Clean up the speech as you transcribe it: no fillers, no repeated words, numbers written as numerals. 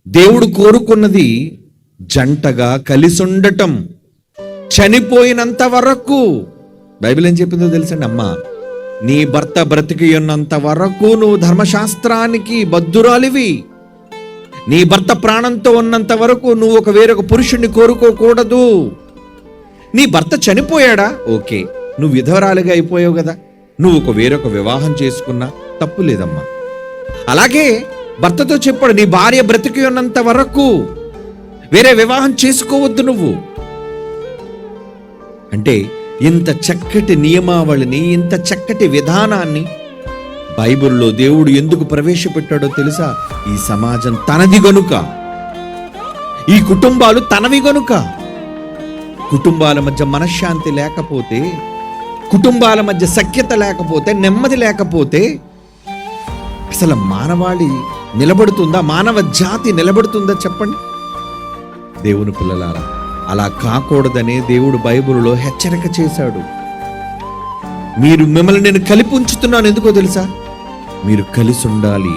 దేవుడు కోరుకున్నది జంటగా కలిసి ఉండటం చనిపోయినంత వరకు. బైబిల్ ఏం చెప్పిందో తెలుసండి అమ్మా, నీ భర్త బ్రతికి ఉన్నంత వరకు నువ్వు ధర్మశాస్త్రానికి బద్ధురాలివి. నీ భర్త ప్రాణంతో ఉన్నంత వరకు నువ్వు వేరొక పురుషుణ్ణి కోరుకోకూడదు. నీ భర్త చనిపోయాడా, ఓకే, నువ్వు విధవరాలిగా అయిపోయావు కదా, నువ్వు వేరొక వివాహం చేసుకున్నా తప్పు లేదమ్మా. అలాగే భర్తతో చెప్పాడు, నీ భార్య బ్రతికి ఉన్నంత వరకు వేరే వివాహం చేసుకోవద్దు నువ్వు. అంటే ఇంత చక్కటి నియమావళిని, ఇంత చక్కటి విధానాన్ని బైబిల్లో దేవుడు ఎందుకు ప్రవేశపెట్టాడో తెలుసా? ఈ సమాజం తనది గనుక, ఈ కుటుంబాలు తనవి గనుక. కుటుంబాల మధ్య మనశ్శాంతి లేకపోతే, కుటుంబాల మధ్య సఖ్యత లేకపోతే, నెమ్మది లేకపోతే అసలు మానవాళి నిలబడుతుందా? మానవ జాతి నిలబడుతుందా చెప్పండి? దేవుని పిల్లలారా, అలా కాకూడదనే దేవుడు బైబిల్లో హెచ్చరిక చేశాడు. మిమ్మల్ని నేను కలిపి ఉంచుతున్నాను, ఎందుకో తెలుసా? మీరు కలిసి ఉండాలి.